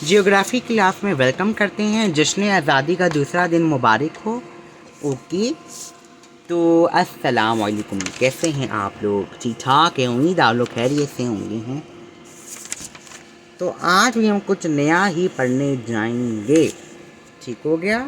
Geography class में welcome करते हैं। जश्न आज़ादी का दूसरा दिन मुबारक हो। ओके, तो अस्सलाम वालेकुम। कैसे हैं आप लोग? ठीक ठाक है, उम्मीद आप लोग खैरियत से होंगे हैं। तो आज भी हम कुछ नया ही पढ़ने जाएंगे। ठीक हो गया?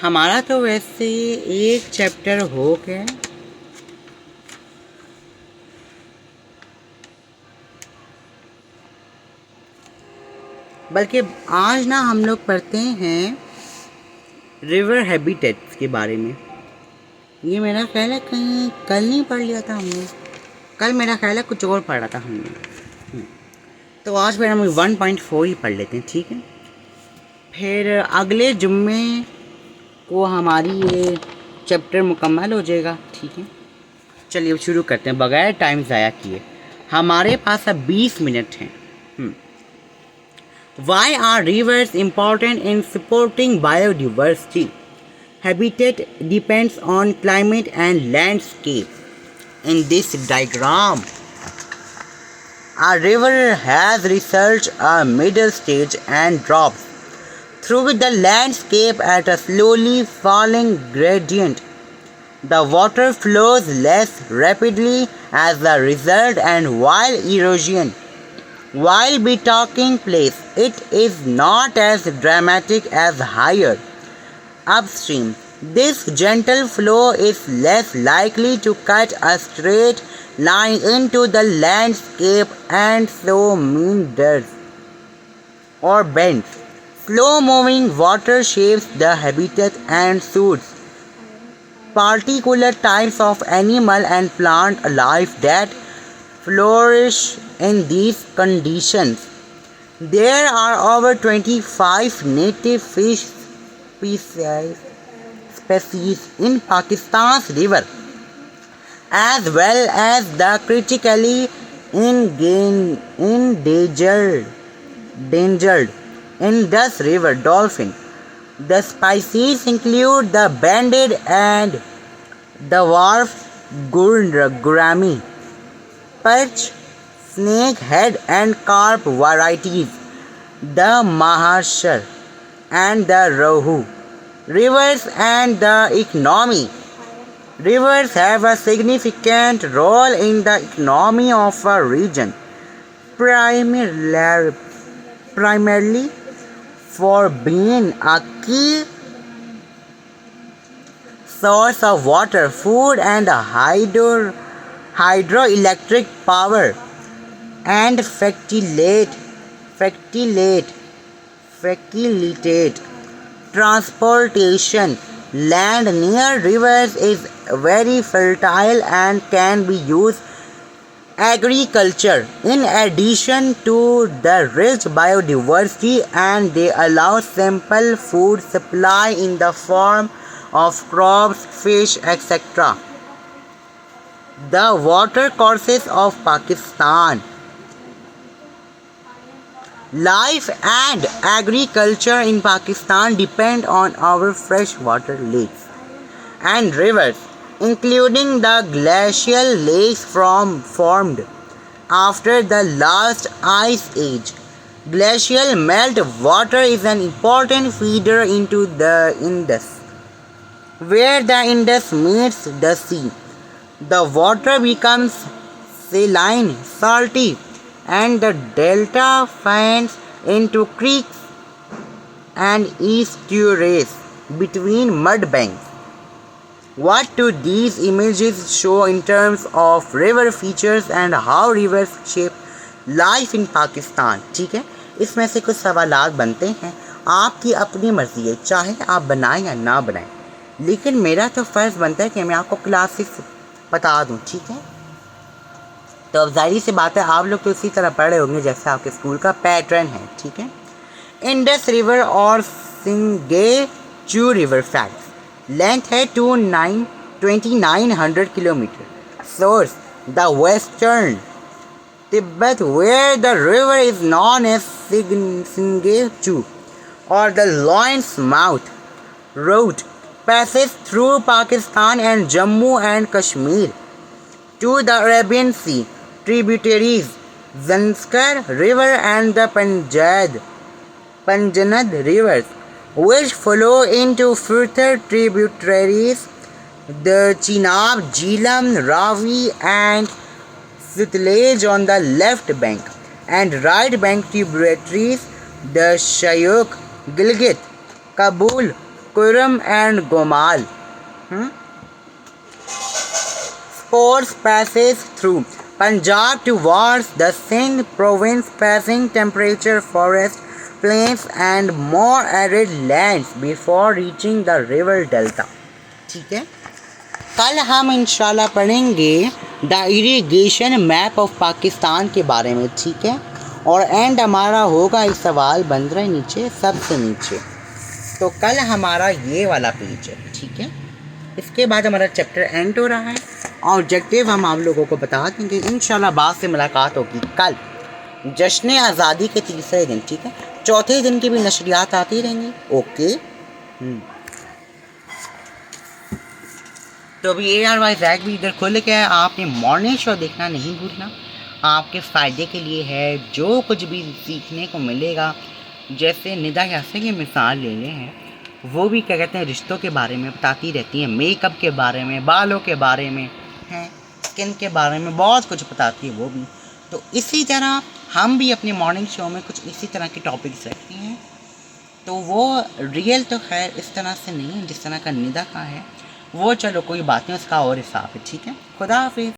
हमारा तो वैसे एक चैप्टर हो गया, बल्कि आज ना हम लोग पढ़ते हैं रिवर हैबिटेट्स के बारे में। ये मेरा ख्याल है कहीं कल नहीं पढ़ लिया था हमने। कल मेरा ख्याल है कुछ और पढ़ा था हमने। तो आज फिर हम 1.4 ही पढ़ लेते हैं, ठीक है। फिर अगले जुम्मे को हमारी ये चैप्टर मुकम्मल हो जाएगा, ठीक है। चलिए अब शुरू करते हैं बगैर टाइम ज़ाया किए। हमारे पास अब 20 मिनट हैं। Why are rivers important in supporting biodiversity? Habitat depends on climate and landscape. In this diagram, a river has reached a middle stage and drops through the landscape at a slowly falling gradient. The water flows less rapidly as a result, and while be taking place, it is not as dramatic as higher upstream. This gentle flow is less likely to cut a straight line into the landscape and so meanders or bends. Slow moving water shapes the habitat and suits particular types of animal and plant life that flourish in these conditions. There are over 25 native fish species in Pakistan's river, as well as the critically endangered Indus River dolphin. The species include the banded and dwarf gurami, perch, snakehead and carp varieties, the mahashar and the rohu. Rivers and the economy. Rivers have a significant role in the economy of a region, primarily for being a key source of water, food and hydroelectric power, and facilitate transportation. Land near rivers is very fertile and can be used agriculture. In addition to the rich biodiversity, and they allow simple food supply in the form of crops, fish, etc. The watercourses of Pakistan. Life and agriculture in Pakistan depend on our freshwater lakes and rivers, including the glacial lakes formed after the last ice age. Glacial melt water is an important feeder into the Indus. Where the Indus meets the sea, the water becomes saline, salty, and the delta fans into creeks and estuaries between mud banks. What do these images show in terms of river features and how rivers shape life in Pakistan? ठीक है, इसमें से कुछ सवालात बनते हैं। आपकी अपनी मर्जी है, चाहे आप बनाएं या ना बनाएं, लेकिन मेरा तो फ़र्ज़ बनता है कि मैं आपको क्लासेस बता दूं, ठीक है। तो अब जाहिर सी बात है आप लोग तो उसी तरह पढ़ रहे होंगे जैसे आपके स्कूल का पैटर्न है, ठीक है। इंडस रिवर और सिंगेचू रिवर फैक्ट्स। लेंथ है 2900 kilometre. source, the western Tibet, where the river is known as Singechu or the Lion's Mouth route, passes through Pakistan and Jammu and Kashmir to the Arabian Sea, tributaries Zanskar River and the Panjnad rivers, which flow into further tributaries the Chenab, Jhelum, Ravi and Sutlej on the left bank, and right bank tributaries the Shyok, Gilgit, Kabul, Kurram and Gomal. Sports passes through Punjab towards the Sindh province, passing temperature forest plains and more arid lands before reaching the river delta. ठीक है, कल हम इंशाल्लाह पढ़ेंगे the irrigation map of Pakistan के बारे में, ठीक है, और एंड हमारा होगा एक सवाल बन रहा है नीचे, सबसे नीचे, तो कल हमारा ये वाला पेज है, ठीक है। इसके बाद हमारा चैप्टर एंड हो रहा है, ऑब्जेक्टिव हम आप लोगों को बता देंगे इंशाल्लाह। बाद से मुलाकात होगी कल जश्न आज़ादी के तीसरे दिन, ठीक है। चौथे दिन की भी नशरियात आती रहेंगी, ओके। तो अभी ARY रैक भी इधर खुल गया है, आपने मॉर्निंग शो देखना नहीं भूलना, आपके फ़ायदे के लिए है। जो कुछ भी सीखने को मिलेगा, जैसे निदा यासे की मिसाल ले लें हैं, वो भी क्या कहते हैं रिश्तों के बारे में बताती रहती हैं, मेकअप के बारे में, बालों के बारे में, हैं स्किन के बारे में बहुत कुछ बताती है वो भी। तो इसी तरह हम भी अपने मॉर्निंग शो में कुछ इसी तरह के टॉपिक्स रखते हैं। तो वो रियल तो खैर इस तरह से नहीं है जिस तरह का निदा का है, वो चलो कोई बात नहीं, उसका और हिसाब है, ठीक है। खुदा हाफिज़।